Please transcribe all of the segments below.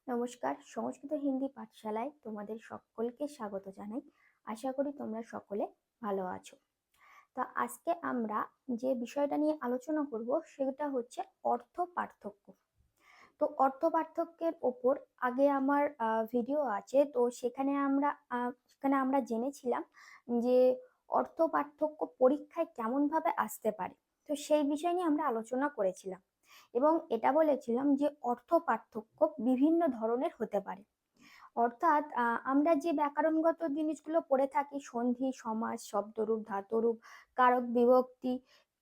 নমস্কার, সংস্কৃত হিন্দি পাঠশালায় তোমাদের সকলকে স্বাগত জানাই। আশা করি তোমরা সকলে ভালো আছো। তো আজকে আমরা যে বিষয়টা নিয়ে আলোচনা করব সেটা হচ্ছে অর্থ পার্থক্য। তো অর্থ পার্থক্যের ওপর আগে আমার ভিডিও আছে, তো সেখানে আমরা জেনেছিলাম যে অর্থ পার্থক্য পরীক্ষায় কেমন ভাবে আসতে পারে। তো সেই বিষয় নিয়ে আমরা আলোচনা করেছিলাম এবং এটা বলেছিলাম যে অর্থ পার্থক্য বিভিন্ন ধরনের হতে পারে। অর্থাৎ আমরা যে ব্যাকরণগত জিনিসগুলো পড়ে থাকি, সন্ধি, সমাস, শব্দরূপ, ধাতুরূপ, কারক, বিভক্তি,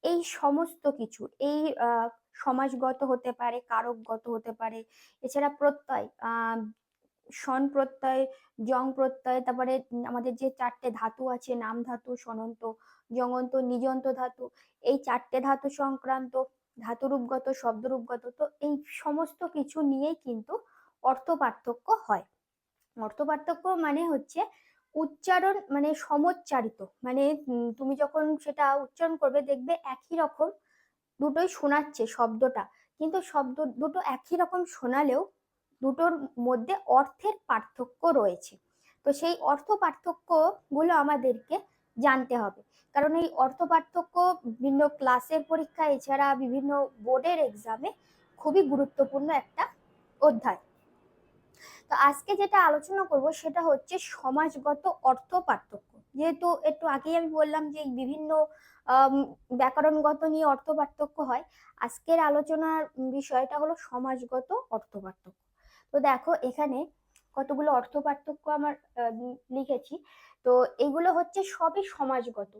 এই সমস্ত কিছু এই সমাসগত হতে পারে, কারকগত হতে পারে। এছাড়া প্রত্যয়, স্বন প্রত্যয়, জং প্রত্যয়, তারপরে আমাদের যে চারটে ধাতু আছে, নাম ধাতু, সনন্ত, জঙন্ত, নিজন্ত ধাতু, এই চারটে ধাতু সংক্রান্ত ধাতুরূপগত, শব্দরূপগত, তো এই সমস্ত কিছু নিয়েই কিন্তু অর্থ পার্থক্য হয়। অর্থ পার্থক্য মানে হচ্ছে উচ্চারণ, মানে সমোচ্চারিত, মানে তুমি যখন সেটা উচ্চারণ করবে দেখবে একই রকম দুটোই শোনাচ্ছে শব্দটা, কিন্তু শব্দ দুটো একই রকম শোনালেও দুটোর মধ্যে অর্থের পার্থক্য রয়েছে। তো সেই অর্থ পার্থক্য গুলো আমাদেরকে জানতে হবে, কারণ এই অর্থ পার্থক্য বিভিন্ন ক্লাসের পরীক্ষা এছাড়া বিভিন্ন বোর্ডের এক্সামে খুবই গুরুত্বপূর্ণ একটা অধ্যায়। তো আজকে যেটা আলোচনা করব সেটা হচ্ছে সমাজগত অর্থ পার্থক্য। যেহেতু একটু আগেই আমি বললাম যে বিভিন্ন আম, ব্যাকরণগত নিয়ে অর্থ পার্থক্য হয়, আজকের আলোচনার বিষয়টা হলো সমাজগত অর্থ পার্থক্য। তো দেখো এখানে কতগুলো অর্থ পার্থক্য আমার লিখেছি। তো এগুলো হচ্ছে সবই সমাজগত,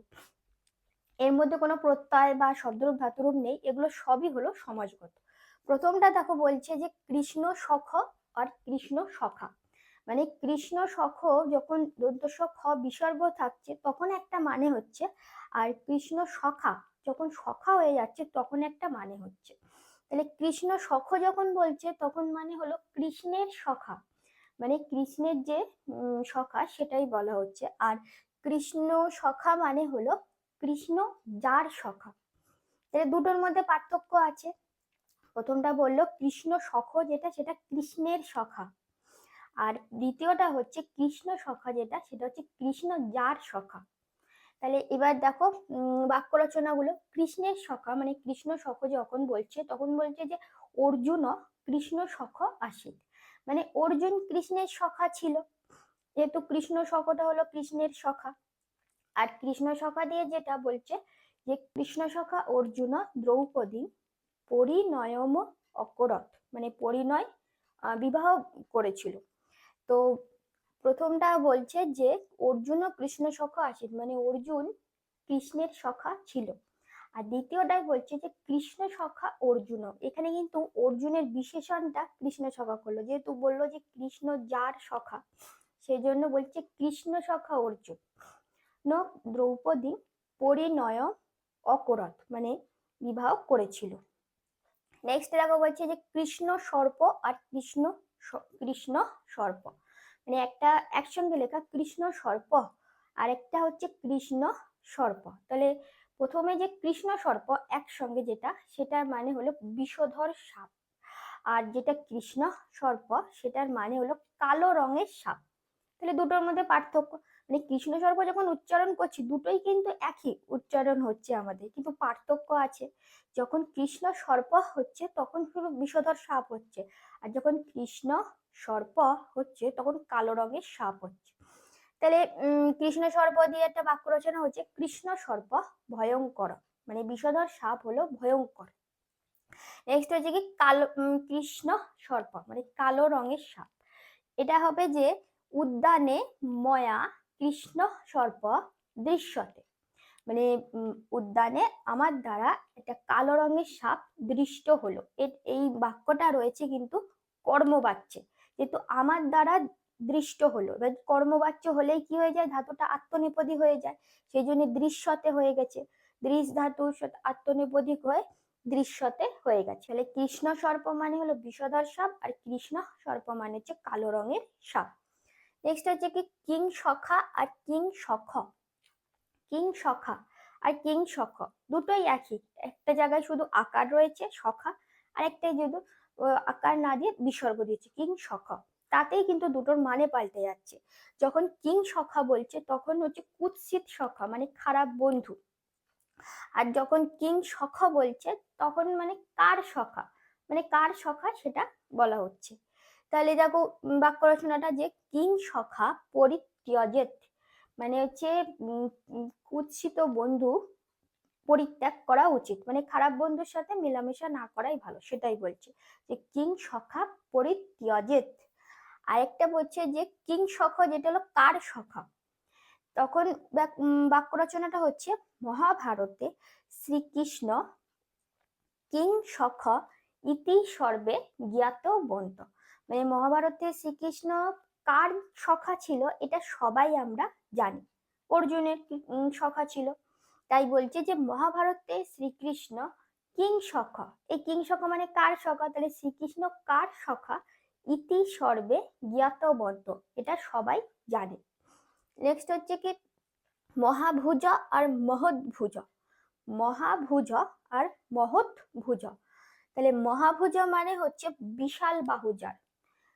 এর মধ্যে কোনো প্রত্যয় বা শব্দরূপ ধাতুরূপ নেই, এগুলো সবই হলো সমাজগত। প্রথমটা দেখো বলছে যে কৃষ্ণ সখ আর কৃষ্ণ সখা। মানে কৃষ্ণ সখ যখন দন্তস্ব খ বিসর্গ থাকছে তখন একটা মানে হচ্ছে, আর কৃষ্ণ সখা যখন সখা হয়ে যাচ্ছে তখন একটা মানে হচ্ছে। তাহলে কৃষ্ণ সখ যখন বলছে তখন মানে হলো কৃষ্ণের সখা, মানে কৃষ্ণের যে সখা সেটাই বলা হচ্ছে। আর কৃষ্ণ সখা মানে হলো কৃষ্ণ যার সখা। তাহলে দুটোর মধ্যে পার্থক্য আছে। প্রথমটা বললো কৃষ্ণ সখ যেটা সেটা কৃষ্ণের সখা, আর দ্বিতীয়টা হচ্ছে কৃষ্ণ সখা যেটা সেটা হচ্ছে কৃষ্ণ যার সখা। তাহলে এবার দেখো বাক্য রচনাগুলো। কৃষ্ণের সখা মানে কৃষ্ণ সখ যখন বলছে তখন বলছে যে অর্জুন কৃষ্ণ সখ আসিত, মানে অর্জুন কৃষ্ণের সখা ছিল, যেহেতু কৃষ্ণ সখটা হলো কৃষ্ণের সখা। আর কৃষ্ণ সখা দিয়ে যেটা বলছে যে কৃষ্ণ সখা অর্জুন দ্রৌপদী পরিণয়ম অকরত, মানে পরিণয় বিবাহ করেছিল। তো প্রথমটা বলছে যে অর্জুন ও কৃষ্ণ সখা আসিত, মানে অর্জুন কৃষ্ণের সখা ছিল। আর দ্বিতীয়টাই বলছে যে কৃষ্ণ সখা অর্জুন, এখানে কিন্তু অর্জুনের বিশেষণটা কৃষ্ণ সখা করলো, যেহেতু বললো যে কৃষ্ণ যার সখা, সেই জন্য বলছে কৃষ্ণ সখা অর্জুন ন দ্রৌপদী পরিণয় অকরত, মানে বিবাহ করেছিল। নেক্সট দেখো বলছে যে কৃষ্ণ সর্প আর কৃষ্ণ সর্প, মানে একটা একসঙ্গে লেখা কৃষ্ণ সর্প আর একটা হচ্ছে কৃষ্ণ সর্প। তাহলে প্রথমে যে কৃষ্ণ সর্প একসঙ্গে যেটা সেটার মানে হলো বিষধর সাপ, আর যেটা কৃষ্ণ সর্প সেটার মানে হলো কালো রঙের সাপ। তাহলে দুটোর মধ্যে পার্থক্য, মানে কৃষ্ণ সর্প যখন উচ্চারণ করছি দুটোই কিন্তু একই উচ্চারণ হচ্ছে আমাদের, কিন্তু পার্থক্য আছে। যখন কৃষ্ণ সর্প হচ্ছে তখন শুধু বিষধর সাপ হচ্ছে, আর যখন কৃষ্ণ সর্প হচ্ছে তখন কালো রঙের সাপ হচ্ছে। তাহলে কৃষ্ণ সর্প দিয়ে একটা বাক্য রচনা হচ্ছে কৃষ্ণ সর্প ভয়ঙ্কর, মানে বিষধর সাপ হলো ভয়ঙ্কর। নেক্সট হচ্ছে কি কালো কৃষ্ণ সর্প মানে কালো রঙের সাপ। এটা হবে যে উদ্যানে ময়া কৃষ্ণ সর্প দৃশ্যতে, মানে উদ্যানে আমার দ্বারা একটা কালো রঙের সাপ দৃষ্ট হলো। এই বাক্যটা রয়েছে কিন্তু কর্মবাচ্যে, যেহেতু আমার দ্বারা দৃষ্ট হলো, এবার কর্মবাচ্য হলেই কি হয়ে যায়, ধাতুটা আত্মনেপদী হয়ে যায়, সেই জন্য দৃশ্যতে হয়ে গেছে। দৃশ ধাতু আত্মনেপদী হয়ে দৃশ্যতে হয়ে গেছে। তাহলে কৃষ্ণ সর্প মানে হলো বিষধর সাপ, আর কৃষ্ণ সর্প মানে হচ্ছে কালো রঙের সাপ। নেক্সট হচ্ছে কি কিং সখা আর কিং সখ। কিং সখা আর কিং সখ দুটোই একই, একটা জায়গায় শুধু আকার রয়েছে সখা, আর একটাই শুধু আকার না দিয়ে বিসর্গ দিয়েছে কিং সখা, তাতেই কিন্তু দুটোর মানে পাল্টে যাচ্ছে। যখন কিং সখা বলছে তখন হচ্ছে কুৎসিত সখা মানে খারাপ বন্ধু, আর যখন কিং সখা বলছে তখন মানে কার সখা, মানে কার সখা সেটা বলা হচ্ছে। তাহলে দেখো বাক্য রচনাটা, যে কিং সখা পরিত্যজেত, মানে হচ্ছে কুৎসিত বন্ধু পরিত্যাগ করা উচিত, মানে খারাপ বন্ধুর সাথে মেলামেশা না করাই ভালো, সেটাই বলছে যে কিং সখা পরিত্যজেত। আরেকটা বলছে যে কিং সখা, যেটা হলো কার সখা, তখন বাক্য রচনাটা হচ্ছে মহাভারতে শ্রীকৃষ্ণ কিং সখ ইতি সর্বে জ্ঞাতবন্ত, মানে মহাভারতে শ্রীকৃষ্ণ কার সখা ছিল এটা সবাই আমরা জানি, অর্জুনের সখা ছিল। তাই বলছে যে মহাভারতে শ্রীকৃষ্ণ কিং সখা, এই কিং সখা মানে কার সখা, তাহলে শ্রীকৃষ্ণ কার সখা ইতি সর্বে জ্ঞাতবন্ত, এটা সবাই জানে। নেক্সট হচ্ছে কি মহাভুজ আর মহৎভুজ, মহাভুজ আর মহৎভুজ। তাহলে মহাভুজ মানে হচ্ছে বিশাল বাহু যার,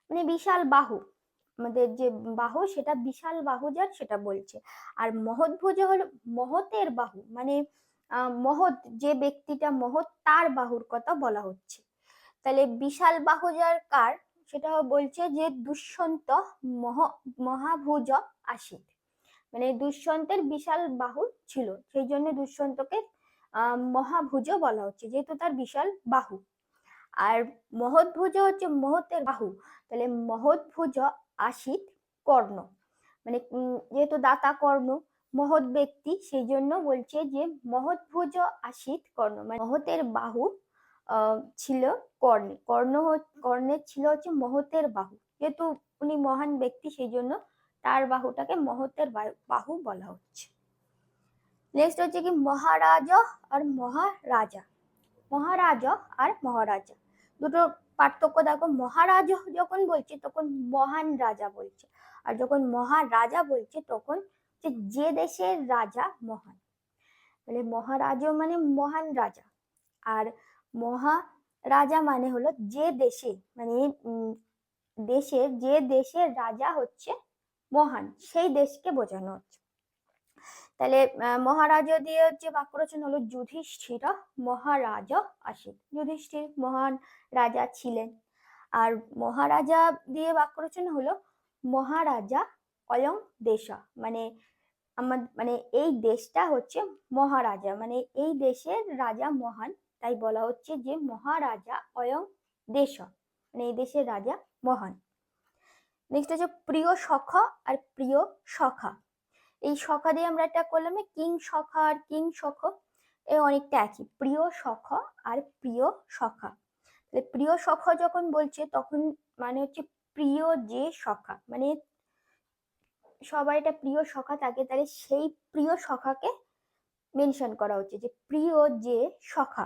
মানে বিশাল বাহু, আমাদের যে বাহু সেটা বিশাল বাহু যার সেটা বলছে। আর মহৎভুজ হলো মহতের বাহু, মানে মহৎ যে ব্যক্তিটা মহৎ তার বাহুর কথা বলা হচ্ছে। তাহলে বিশাল বাহু যার কার, সেটা বলছে যে দুষ্যন্ত মহাভুজ আসিত, মানে দুষ্যন্তের বিশাল বাহু ছিল, সেই জন্য দুষ্যন্তকে মহাভুজ বলা হচ্ছে যেহেতু তার বিশাল বাহু। আর মহৎভুজ হচ্ছে মহতের বাহু, তাহলে মহৎভুজ আসিত কর্ণ, মানে যেহেতু দাতা কর্ণ মহৎ ব্যক্তি, সেই জন্য বলছে যে মহৎভুজ আসিত কর্ণ, মানে মহতের বাহু ছিল কর্ণে, কর্ণের ছিল হচ্ছে মহতের বাহু, যেহেতু উনি মহান ব্যক্তি সেই জন্য তার বাহুটাকে মহতের বাহু বলা হচ্ছে। নেক্সট হচ্ছে কি মহারাজ আর মহারাজা, মহারাজা আর মহারাজা দুটো পার্থক্য দেখো, মহারাজ যখন বলছে তখন মহান রাজা বলছে, আর যখন মহারাজা বলছে তখন যে দেশের রাজা মহান, তাহলে মহারাজ মানে মহান রাজা, আর মহারাজা মানে হলো যে দেশে, মানে দেশের যে দেশের রাজা হচ্ছে মহান সেই দেশকে বোঝানো হচ্ছে। তাহলে মহারাজ দিয়ে হচ্ছে বাক্য রচনা হলো যুধিষ্ঠির মহারাজ আসিত, যুধিষ্ঠির মহান রাজা ছিলেন। আর মহারাজা দিয়ে বাক্য রচনা হলো মহারাজা অয়ং দেশা, মানে মানে এই দেশটা হচ্ছে মহারাজা, মানে এই দেশের রাজা মহান, তাই বলা হচ্ছে যে মহারাজা অয়ং দেশ, মানে এই দেশের রাজা মহান। নেক্সট হচ্ছে প্রিয় সখা আর প্রিয় সখা, এই সখা দিয়ে আমরা একটা করলাম কিং সখা আর কিং সখ, এ অনেকটা একই, প্রিয় সখা আর প্রিয় সখা। প্রিয় সখা যখন বলছে তখন মানে হচ্ছে প্রিয় যে সখা, মানে সবার একটা প্রিয় সখা থাকে, তাহলে সেই প্রিয় সখাকে মেনশন করা হচ্ছে যে প্রিয় যে সখা।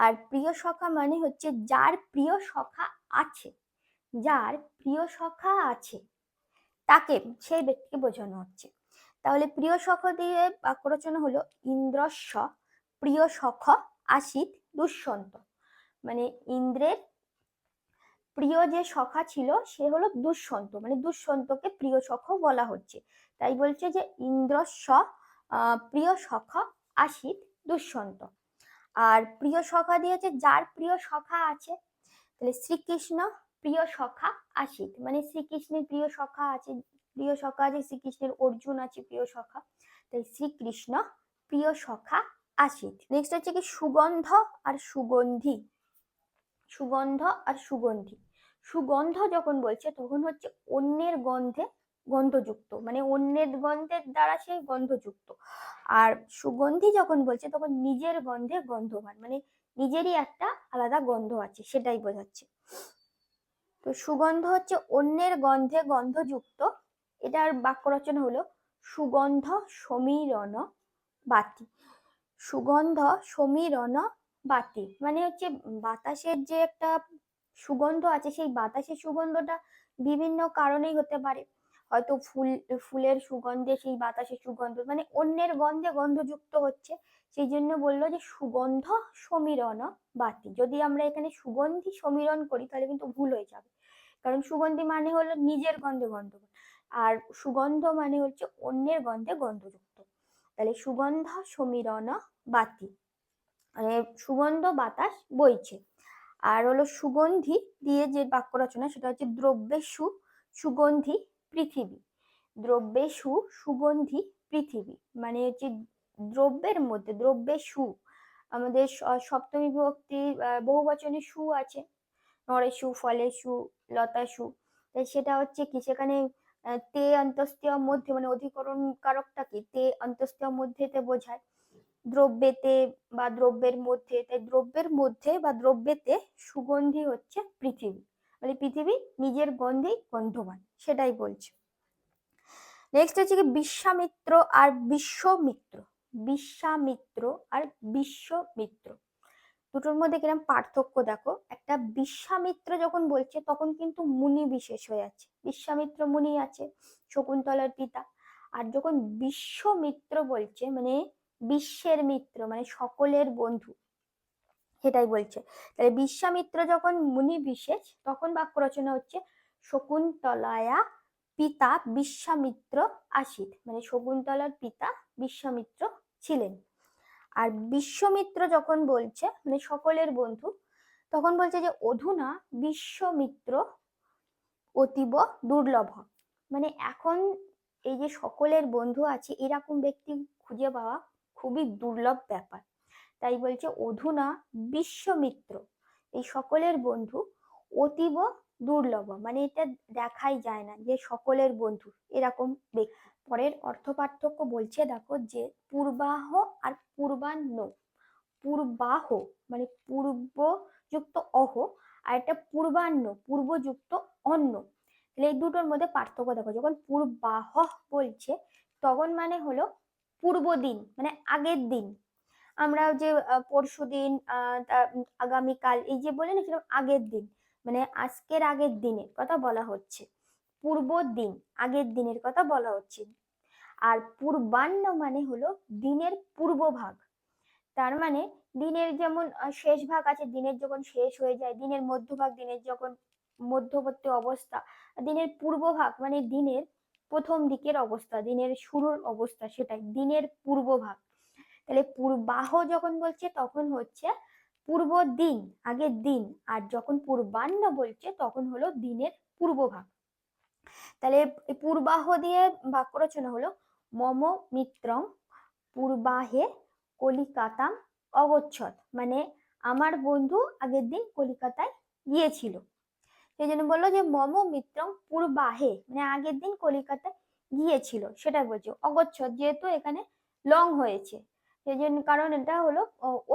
আর প্রিয় সখা মানে হচ্ছে যার প্রিয় সখা আছে, যার প্রিয় সখা আছে তাকে, সেই ব্যক্তিকে বোঝানো হচ্ছে। তাহলে প্রিয় সখ দিয়ে বাক্য রচনা হলো ইন্দ্রস্য প্রিয় সখ আসিত দুষ্যন্ত, মানে ইন্দ্রের প্রিয় যে সখা ছিল সে হলো দুষ্যন্ত, মানে দুষ্যন্তকে প্রিয় সখ বলা হচ্ছে, তাই বলছে যে ইন্দ্রস্য প্রিয় সখ আসিত দুষ্যন্ত। আর প্রিয় সখা দিয়েছে যার প্রিয় সখা আছে, তাহলে শ্রীকৃষ্ণ প্রিয় সখা আসিত, মানে শ্রীকৃষ্ণের প্রিয় সখা আছে, প্রিয় সখা আছে শ্রীকৃষ্ণের, অর্জুন আছে প্রিয় সখা, তাই শ্রীকৃষ্ণ প্রিয় সখা আসিত। নেক্সট হচ্ছে কি সুগন্ধ আর সুগন্ধি, সুগন্ধ আর সুগন্ধি। সুগন্ধ যখন বলছে তখন হচ্ছে অন্যের গন্ধে গন্ধযুক্ত, মানে অন্যের গন্ধের দ্বারা সে গন্ধযুক্ত। আর সুগন্ধি যখন বলছে তখন নিজের গন্ধে গন্ধবান, মানে নিজেরই একটা আলাদা গন্ধ আছে সেটাই বোঝাচ্ছে। তো সুগন্ধ হচ্ছে অন্যের গন্ধে গন্ধযুক্ত, এটার বাক্য রচনা হলো সুগন্ধ সমীরণ বাতি, সুগন্ধ সমীরণ বাতি, মানে হচ্ছে বাতাসের যে একটা সুগন্ধ আছে সেই বাতাসের সুগন্ধটা বিভিন্ন কারণেই হতে পারে, হয়তো ফুলের সুগন্ধে সেই বাতাসের সুগন্ধ, মানে অন্যের গন্ধে গন্ধযুক্ত হচ্ছে সেই জন্য বললো যে সুগন্ধ সমীরণ বাতি। যদি আমরা এখানে সুগন্ধি সমীরণ করি তাহলে কিন্তু ভুল হয়ে যাবে, কারণ সুগন্ধি মানে হলো নিজের গন্ধে গন্ধ, আর সুগন্ধ মানে হচ্ছে অন্যের গন্ধে গন্ধযুক্ত। তাহলে সুগন্ধ সমীরণ বাতি, মানে সুগন্ধ বাতাস বইছে। আর হলো সুগন্ধি দিয়ে যে বাক্য রচনা সেটা হচ্ছে দ্রব্যেষু সুগন্ধি পৃথিবী। দ্রব্যেষু সুগন্ধি পৃথিবী মানে হচ্ছে দ্রব্যের মধ্যে, দ্রব্যেষু আমাদের সপ্তমী বিভক্তি বহুবচনে সু আছে, নরেষু, ফলেষু, লতাসু। তাই সেটা হচ্ছে কি, সেখানে তে অন্তস্তীয় মধ্যে মানে অধিকরণ কারকটাকে তে অন্তস্তীয় মধ্যেতে বোঝায়, দ্রব্যেতে বা দ্রব্যের মধ্যে। তাই দ্রব্যের মধ্যে বা দ্রব্যেতে সুগন্ধি হচ্ছে পৃথিবী, মানে পৃথিবী নিজের গন্ধেই গন্ধবান, সেটাই বলছে। নেক্সট হচ্ছে কি বিশ্বামিত্র আর বিশ্বমিত্র। বিশ্বামিত্র আর বিশ্বমিত্র দুটোর মধ্যে কিরকম পার্থক্য দেখো। একটা বিশ্বামিত্র যখন বলছে তখন কিন্তু মুনি বিশেষ হয়ে আছে, বিশ্বামিত্র মুনি আছে, শকুন্তলার পিতা। আর যখন বিশ্বমিত্র বলছে মানে বিশ্বের মিত্র মানে সকলের বন্ধু, সেটাই বলছে। তাহলে বিশ্বামিত্র যখন মুনি বিশেষ তখন বাক্য রচনা হচ্ছে শকুন্তলায়া পিতা বিশ্বামিত্র আসিত, মানে শকুন্তলার পিতা বিশ্বামিত্র ছিলেন। আর বিশ্বমিত্র যখন বলছে মানে সকলের বন্ধু, তখন বলছে যে অধুনা বিশ্বমিত্র অতীব দুর্লভ, মানে এখন এই যে সকলের বন্ধু আছে এরকম ব্যক্তি খুঁজে পাওয়া খুবই দুর্লভ ব্যাপার। তাই বলছে অধুনা বিশ্বমিত্র, এই সকলের বন্ধু অতীব দুর্লভ, মানে এটা দেখাই যায় না যে সকলের বন্ধু এরকম ব্যক্তি। পরের অর্থ পার্থক্য বলছে দেখো, যে পূর্বাহ আর পূর্বাহ্ন। পূর্বাহ মানে পূর্ব যুক্ত অহ, আর একটা পূর্বাহ্ন পূর্বযুক্ত অন্য। তাহলে এই দুটোর মধ্যে পার্থক্য দেখো। যখন পূর্বাহ বলছে তখন মানে হলো পূর্ব দিন, মানে আগের দিন। আমরা যে পরশু দিন, আগামীকাল এই যে বলে না, সেরকম আগের দিন, মানে আজকের আগের দিনের কথা বলা হচ্ছে। পূর্ব দিন আগের দিনের কথা বলা হচ্ছে। আর পূর্বাহ্ন মানে হলো দিনের পূর্বভাগ। তার মানে দিনের যেমন শেষ ভাগ আছে, দিনের যখন শেষ হয়ে যায়, দিনের মধ্যভাগ, দিনের যখন মধ্যবর্তী অবস্থা, দিনের পূর্বভাগ মানে দিনের প্রথম দিকের অবস্থা, দিনের শুরুর অবস্থা, সেটাই দিনের পূর্বভাগ। তাহলে পূর্বাহ যখন বলছে তখন হচ্ছে পূর্ব দিন আগের দিন, আর যখন পূর্বাহ্ন বলছে তখন হলো দিনের পূর্বভাগ। তাহলে পূর্বাহ দিয়ে বাক্য রচনা হলো মম মিত্রং পূর্বাহে কলিকাতাম অগচ্ছত, মানে আমার বন্ধু আগের দিন কলিকাতায় গিয়েছিল। সেই জন্য বললো যে মম মিত্রং পূর্বাহে মানে আগের দিন কলিকাতায় গিয়েছিল, সেটা বলছে। অগচ্ছত যেহেতু এখানে লং হয়েছে সেই জন্য, কারণ এটা হলো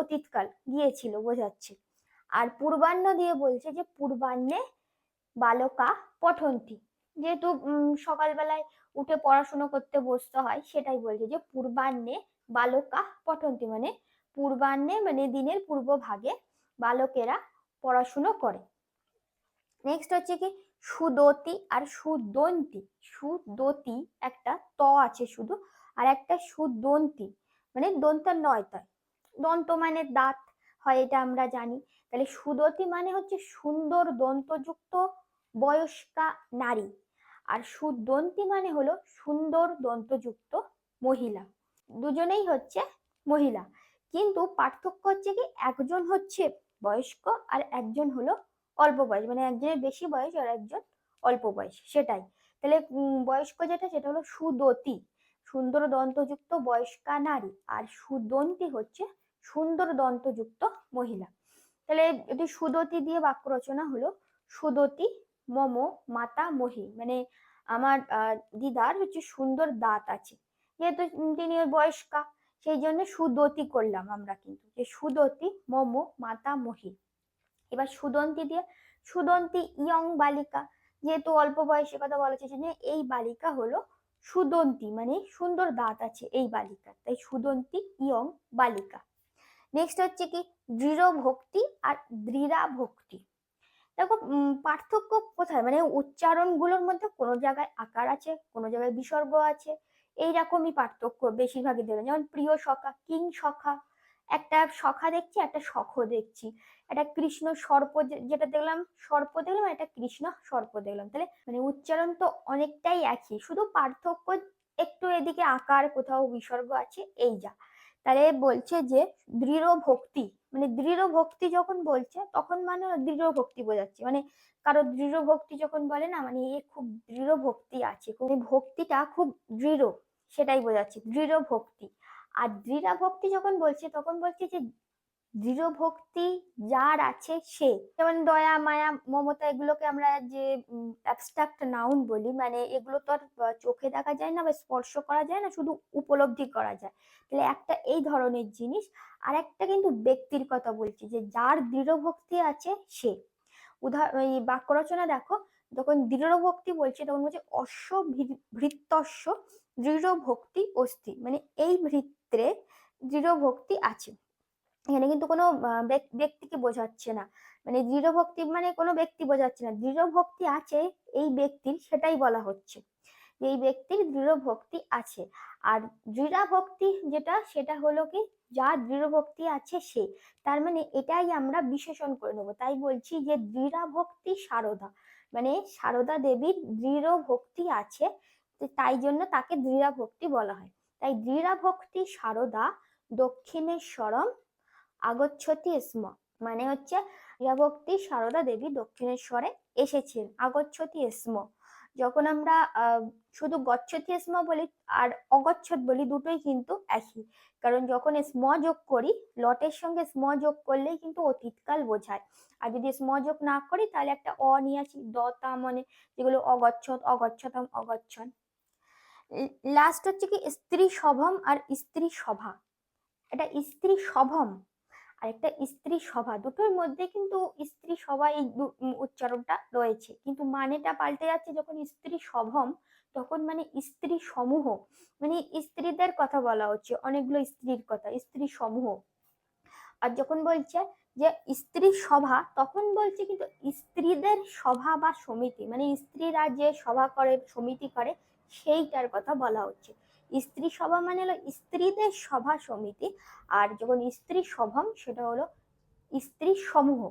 অতীতকাল, গিয়েছিল বোঝাচ্ছে। আর পূর্বাহ্ন দিয়ে বলছে যে পূর্বাহ্নে বালকা পঠন্তি, যেহেতু সকালবেলায় উঠে পড়াশোনা করতে বসতে হয়, সেটাই বলছে যে পূর্বাহ্নে বালকা পঠন্তি, মানে পূর্বাহ্নে মানে দিনের পূর্ব ভাগে বালকেরা পড়াশুনো করে। নেক্সট হচ্ছে কি সুদতি আর সুদন্তি। সুদতি একটা ত আছে শুধু, আর একটা সুদন্তি মানে দন্ত নয় তয়, দন্ত মানে দাঁত হয় এটা আমরা জানি। তাহলে সুদতি মানে হচ্ছে সুন্দর দন্তযুক্ত বয়স্কা নারী, আর সুদন্তি মানে হলো সুন্দর দন্তযুক্ত মহিলা। দুজনেই হচ্ছে মহিলা, কিন্তু পার্থক্য হচ্ছে কি একজন হচ্ছে বয়স্ক আর একজন হলো অল্প বয়স, মানে একজনের বেশি বয়স আর একজন অল্প বয়স, সেটাই। তাহলে বয়স্ক যেটা সেটা হলো সুদতি, সুন্দর দন্তযুক্ত বয়স্কা নারী, আর সুদন্তি হচ্ছে সুন্দর দন্তযুক্ত মহিলা। তাহলে এটি সুদতি দিয়ে বাক্য রচনা হলো সুদতি মম মাতা মহি, মানে আমার দিদার হচ্ছে সুন্দর দাঁত আছে, যেহেতু তিনি বয়স্কা সেই জন্য সুদতি করলাম আমরা, কিন্তু যে সুদতি মম মাতা মহি। এবার সুদন্তি দিয়ে সুদন্তি ইয়ং বালিকা, যেহেতু অল্প বয়সের কথা বলা হচ্ছে যে এই বালিকা হলো সুদন্তি, মানে সুন্দর দাঁত আছে এই বালিকা, তাই সুদন্তি ইয়ং বালিকা। নেক্সট হচ্ছে কি দৃঢ় ভক্তি আর দৃঢ়া ভক্তি। দেখো পার্থক্য কোথায়, মানে উচ্চারণ গুলোর মধ্যে কোনো জায়গায় আকার আছে, কোনো জায়গায় বিসর্গ আছে, এইরকমই পার্থক্য বেশিরভাগই দেবে। যেমন প্রিয় সখা, কিং সখা, একটা সখা দেখছি, একটা সখ দেখছি, একটা কৃষ্ণ সর্প যেটা দেখলাম সর্প দেখলাম, একটা কৃষ্ণ সর্প দেখলাম। তাহলে মানে উচ্চারণ তো অনেকটাই একই, শুধু পার্থক্য একটু এদিকে আকার কোথাও বিসর্গ আছে, এই যা। তাহলে বলছে যে দৃঢ় ভক্তি, মানে দৃঢ় ভক্তি যখন বলছে তখন মানে দৃঢ় ভক্তি বোঝাচ্ছে, মানে কারো দৃঢ় ভক্তি যখন বলে না, মানে এ খুব দৃঢ় ভক্তি আছে, ভক্তিটা খুব দৃঢ়, সেটাই বোঝাচ্ছে দৃঢ় ভক্তি। আর দৃঢ় ভক্তি যখন বলছে তখন বলছে যে দৃঢ় ভক্তি যার আছে সে, যেমন দয়া মায়া মমতা, এগুলোকে আমরা যে অ্যাবস্ট্রাক্ট নাউন বলি, মানে এগুলো তো আর চোখে দেখা যায় না বা স্পর্শ করা যায় না, শুধু উপলব্ধি করা যায়। তাহলে একটা এই ধরনের জিনিস। আর একটা কিন্তু ব্যক্তির কথা বলছি, যে যার দৃঢ় ভক্তি আছে সে। এই বাক্য রচনা দেখো, যখন দৃঢ় ভক্তি বলছে তখন বলছে অশ্ব ভৃত্যস্য দৃঢ় ভক্তি অস্তি, মানে এই ভৃত্রে দৃঢ় ভক্তি আছে। এখানে কিন্তু কোনো ব্যক্তিকে বোঝাচ্ছে না, মানে দৃঢ় ভক্তি মানে কোনো ব্যক্তি বোঝাচ্ছে না, দৃঢ় ভক্তি আছে এই ব্যক্তির, সেটাই বলা হচ্ছে, এই ব্যক্তির দৃঢ় ভক্তি আছে। আর দৃঢ় ভক্তি যেটা, সেটা হলো কি যার দৃঢ় ভক্তি আছে সে, তার মানে এটাই আমরা বিশেষণ করে নেবো। তাই বলছি যে দৃঢ় ভক্তি সারদা, মানে সারদা দেবীর দৃঢ় ভক্তি আছে, তাই জন্য তাকে দৃঢ় ভক্তি বলা হয়। তাই দৃঢ় ভক্তি সারদা দক্ষিণেশ্বরম আগচ্ছতি স্ম, মানে হচ্ছে দৃঢ়ভক্তি সারদা দেবী দক্ষিণেশ্বরে এসেছেন, আগচ্ছতি স্ম। যখন আমরা শুধু গচ্ছতি স্ম বলি আর অগচ্ছত বলি, দুটোই কিন্তু একই, কারণ যখন স্ম যোগ করি, লটের সঙ্গে স্ম যোগ করলেই কিন্তু অতীতকাল বোঝায়। আর যদি স্ম যোগ না করি তাহলে একটা অ নিয়ে আসি, দতা, মানে যেগুলো অগচ্ছত, অগচ্ছতম, অগচ্ছন। লাস্ট হচ্ছে কি স্ত্রী সভম আর স্ত্রী সভা। এটা স্ত্রী সভম আর একটা স্ত্রী সভা, দুটোর মধ্যে কিন্তু স্ত্রী সভা এই উচ্চারণটা রয়েছে, কিন্তু মানেটা পাল্টে যাচ্ছে। যখন স্ত্রী সভম তখন মানে স্ত্রী সমূহ, মানে স্ত্রীদের কথা বলা হচ্ছে, অনেকগুলো স্ত্রীর কথা, স্ত্রী সমূহ। আর যখন বলছে যে স্ত্রী সভা তখন বলছে কিন্তু স্ত্রীদের সভা বা সমিতি, মানে স্ত্রীরা যে সভা করে, সমিতি করে, সেইটার কথা বলা হচ্ছে। স্ত্রী সভা মানে হলো স্ত্রীদের সভা সমিতি, আর যখন স্ত্রী সভম সেটা হলো স্ত্রী সমূহ।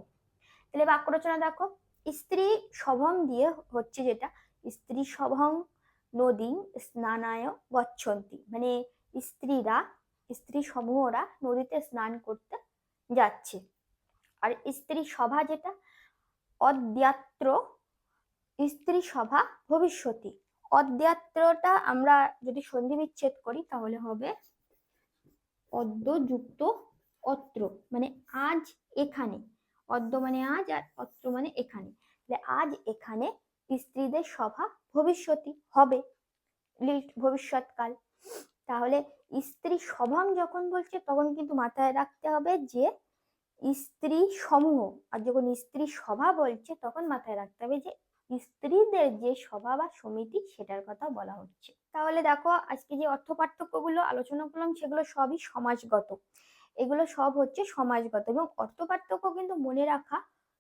তাহলে বাক্য রচনা দেখো, স্ত্রী সভম দিয়ে হচ্ছে যেটা, স্ত্রী সভং নদী স্নানায় গচ্ছন্তি, মানে স্ত্রীরা, স্ত্রী সমূহরা নদীতে স্নান করতে যাচ্ছে। আর স্ত্রী সভা যেটা, অদ্যাত্র স্ত্রী সভা ভবিষ্যতি, অদ্যাত্রটা আমরা যদি সন্ধি বিচ্ছেদ করি তাহলে হবে অদ্য যুক্ত অত্র, মানে আজ এখানে, অদ্য মানে আজ আর অত্র মানে এখানে, তাহলে আজ এখানে স্ত্রীদের সভা ভবিষ্যতি হবে, ভবিষ্যৎকাল। তাহলে স্ত্রী সভম যখন বলছে তখন কিন্তু মাথায় রাখতে হবে যে স্ত্রী সমূহ, আর যখন স্ত্রী সভা বলছে তখন মাথায় রাখতে হবে যে স্ত্রীদের যে সভা বা সমিতি সেটার কথা বলা হচ্ছে। তাহলে দেখো আজকে যে অর্থ পার্থক্যগুলো আলোচনা করলাম সেগুলো সবই সমাজগত, এগুলো সব হচ্ছে সমাজগত, এবং অর্থ পার্থক্য কিন্তু মনে রাখা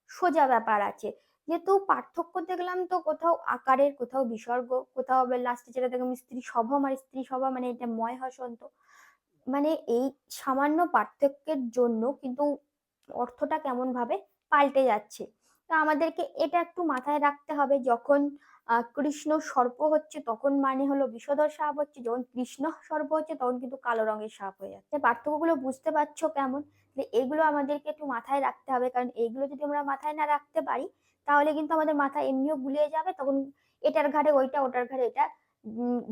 সোজা ব্যাপার আছে। যেহেতু পার্থক্য দেখলাম তো কোথাও আকারের, কোথাও বিসর্গ, কোথাও আবার লাস্টে যেটা দেখলাম স্ত্রী সভম আর স্ত্রী সভা, মানে এটা ময় হসন্ত, মানে এই সামান্য পার্থক্যের জন্য কিন্তু অর্থটা কেমন ভাবে পাল্টে যাচ্ছে। তো আমাদেরকে এটা একটু মাথায় রাখতে হবে, যখন কৃষ্ণ সর্প হচ্ছে তখন মানে হলো বিষধর সাপ হচ্ছে, যখন কৃষ্ণ সর্প হচ্ছে তখন কিন্তু কালো রঙের সাপ হয়ে যাচ্ছে। পার্থক্যগুলো বুঝতে পারছো কেমন? এগুলো আমাদেরকে একটু মাথায় রাখতে হবে, কারণ এইগুলো যদি আমরা মাথায় না রাখতে পারি তাহলে কিন্তু আমাদের মাথা এমনিও গুলিয়ে যাবে, তখন এটার ঘাড়ে ওইটা, ওটার ঘাড়ে এটা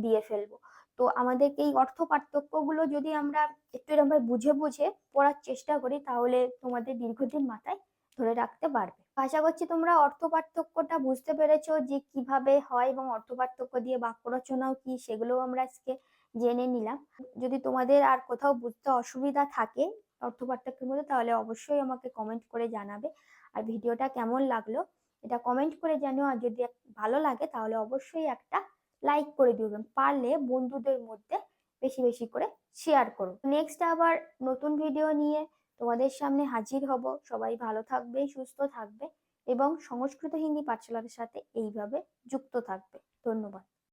দিয়ে ফেলবো। তো আমাদেরকে এই অর্থ পার্থক্যগুলো যদি আমরা একটু এরকম ভাবে বুঝে বুঝে পড়ার চেষ্টা করি তাহলে তোমাদের দীর্ঘদিন মাথায় ধরে রাখতে পারবে। আশা করছি তোমরা অর্থ পার্থক্যটা বুঝতে পেরেছো যে কিভাবে হয়, এবং অর্থ পার্থক্য দিয়ে বাক্য রচনাও কি সেগুলো আমরা আজকে জেনে নিলাম। যদি তোমাদের আর কোথাও বুঝতে অসুবিধা থাকে অর্থ পার্থক্যের মধ্যে তাহলে অবশ্যই আমাকে কমেন্ট করে জানাবে। আর ভিডিওটা কেমন লাগলো এটা কমেন্ট করে জানিও, আর যদি ভালো লাগে তাহলে অবশ্যই একটা লাইক করে দিবেন, পারলে বন্ধুদের মধ্যে বেশি বেশি করে শেয়ার করো। নেক্সট আবার নতুন ভিডিও নিয়ে তোমাদের সামনে হাজির হব। সবাই ভালো থাকবে, সুস্থ থাকবে এবং সংস্কৃত হিন্দি পাঠশালার সাথে এইভাবে যুক্ত থাকবে। ধন্যবাদ।